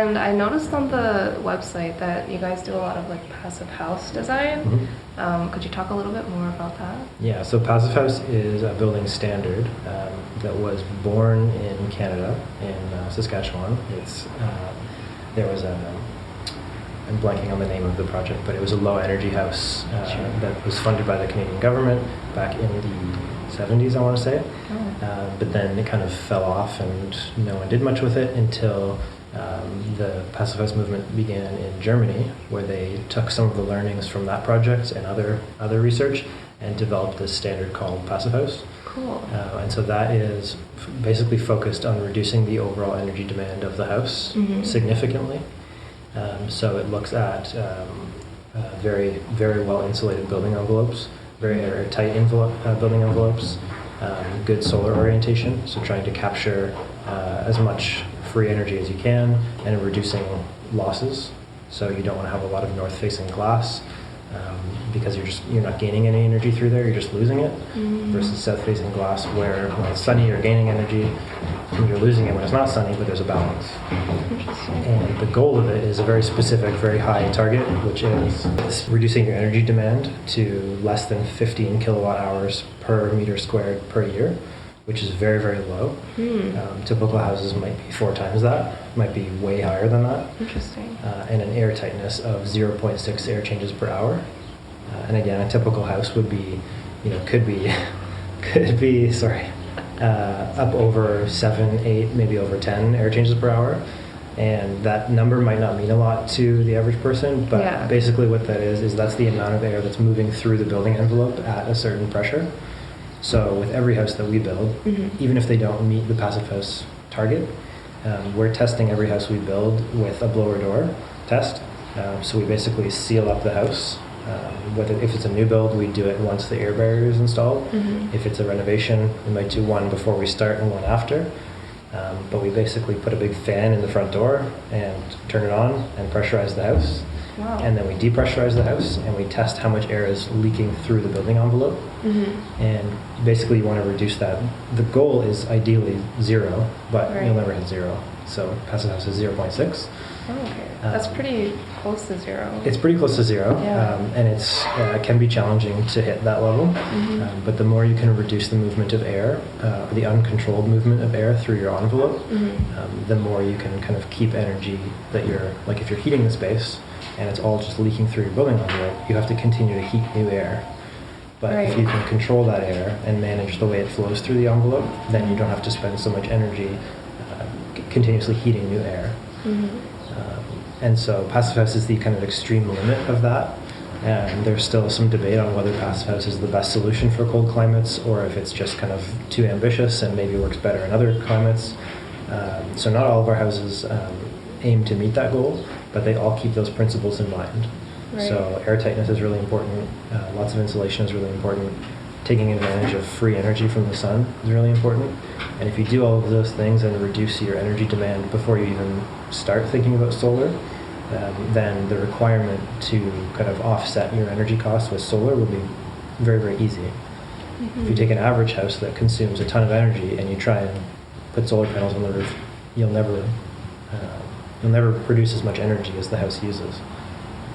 And I noticed on the website that you guys do a lot of like passive house design. Could you talk a little bit more about that? Yeah, so passive house is a building standard that was born in Canada, in Saskatchewan. There was I'm blanking on the name of the project, but it was a low energy house that was funded by the Canadian government back in the 70s, I want to say. But then it kind of fell off and no one did much with it until the passive house movement began in Germany, where they took some of the learnings from that project and other research and developed this standard called passive house. Cool. And so that is basically focused on reducing the overall energy demand of the house significantly. So it looks at very, very well insulated building envelopes, very airtight building envelopes, good solar orientation, so trying to capture as much free energy as you can and reducing losses. So you don't want to have a lot of north-facing glass because you're not gaining any energy through there, you're just losing it, versus south-facing glass where when it's sunny you're gaining energy and you're losing it when it's not sunny, but there's a balance. Interesting. And the goal of it is a very specific, very high target, which is reducing your energy demand to less than 15 kilowatt hours per meter squared per year, which is very, very low. Typical houses might be 4 times that, might be way higher than that. Interesting. And an air tightness of 0.6 air changes per hour. And again, a typical house would be, could be up over 7, 8, maybe over 10 air changes per hour. And that number might not mean a lot to the average person, but basically what that is that's the amount of air that's moving through the building envelope at a certain pressure. So with every house that we build, even if they don't meet the passive house target, we're testing every house we build with a blower door test. So we basically seal up the house. If it's a new build, we do it once the air barrier is installed. If it's a renovation, we might do one before we start and one after. But we basically put a big fan in the front door and turn it on and pressurize the house. Wow. And then we depressurize the house and we test how much air is leaking through the building envelope. And basically you want to reduce that. The goal is ideally 0, but you'll never hit 0. So passive house is 0.6. Oh, okay. That's pretty close to 0. It's pretty close to 0, Yeah. and it can be challenging to hit that level. But the more you can reduce the movement of air, the uncontrolled movement of air through your envelope, the more you can kind of keep energy that if you're heating the space and it's all just leaking through your building envelope, you have to continue to heat new air. But if you can control that air and manage the way it flows through the envelope, then you don't have to spend so much energy continuously heating new air. And so passive house is the kind of extreme limit of that. And there's still some debate on whether passive house is the best solution for cold climates or if it's just kind of too ambitious and maybe works better in other climates. So not all of our houses aim to meet that goal, but they all keep those principles in mind. So air tightness is really important. Lots of insulation is really important. Taking advantage of free energy from the sun is really important. And if you do all of those things and reduce your energy demand before you even start thinking about solar, then the requirement to kind of offset your energy costs with solar will be very, very easy. If you take an average house that consumes a ton of energy and you try and put solar panels on the roof, you'll never produce as much energy as the house uses.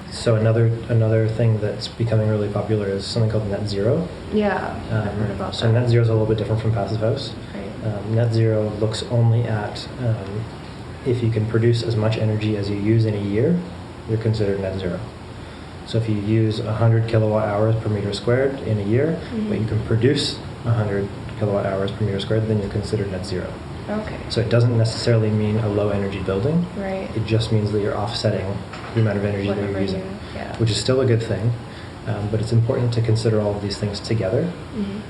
So another thing that's becoming really popular is something called net zero. Yeah, I've heard about that. So net zero is a little bit different from passive house. Net zero looks only at if you can produce as much energy as you use in a year, you're considered net zero. So if you use 100 kilowatt hours per meter squared in a year, but you can produce 100 kilowatt hours per meter squared, then you're considered net zero. Okay. So it doesn't necessarily mean a low energy building. Right. It just means that you're offsetting the amount of energy that you're using, which is still a good thing. But it's important to consider all of these things together.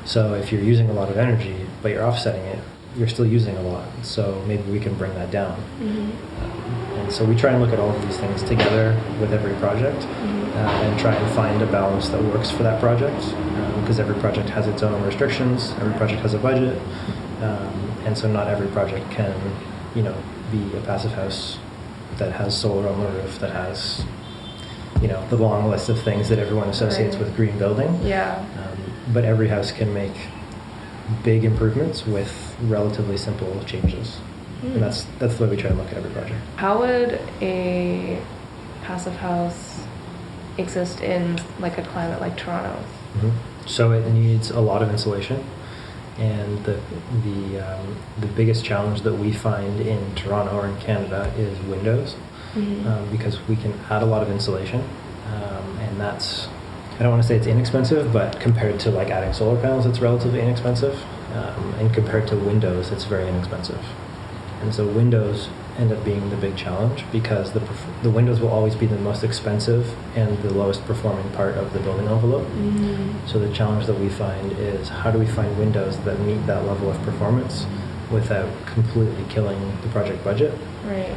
So if you're using a lot of energy, but you're offsetting it, you're still using a lot. So maybe we can bring that down. And so we try and look at all of these things together with every project and try and find a balance that works for that project. Because every project has its own restrictions, every project has a budget. And so not every project can, be a passive house that has solar on the roof, that has, the long list of things that everyone associates with green building. Yeah. But every house can make big improvements with relatively simple changes. And that's the way we try to look at every project. How would a passive house exist in like a climate like Toronto? So it needs a lot of insulation, and the biggest challenge that we find in Toronto or in Canada is windows, because we can add a lot of insulation, and that's, I don't want to say it's inexpensive, but compared to like adding solar panels, it's relatively inexpensive, and compared to windows, it's very inexpensive. And so windows end up being the big challenge, because the windows will always be the most expensive and the lowest performing part of the building envelope. So the challenge that we find is, how do we find windows that meet that level of performance without completely killing the project budget? Right.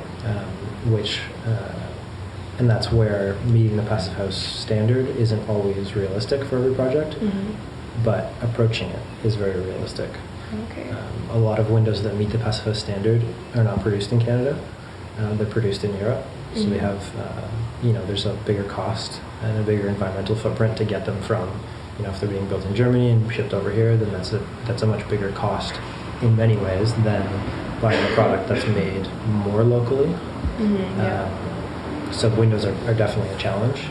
And that's where meeting the passive house standard isn't always realistic for every project, but approaching it is very realistic. Okay. A lot of windows that meet the passive house standard are not produced in Canada. They're produced in Europe. So they have, there's a bigger cost and a bigger environmental footprint to get them from, if they're being built in Germany and shipped over here, then that's a much bigger cost in many ways than buying a product that's made more locally. So windows are definitely a challenge.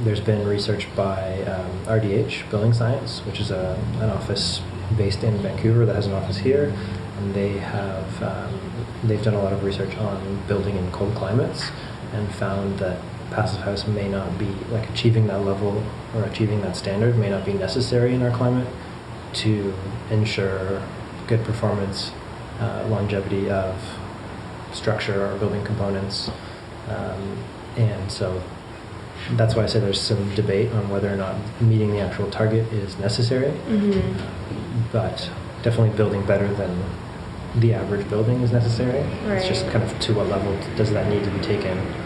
There's been research by RDH, Building Science, which is an office based in Vancouver that has an office here, and they've done a lot of research on building in cold climates, and found that passive house may not be, like, achieving that level or achieving that standard may not be necessary in our climate to ensure good performance, longevity of structure or building components, and so that's why I say there's some debate on whether or not meeting the actual target is necessary. But definitely building better than the average building is necessary. Right. It's just kind of to what level does that need to be taken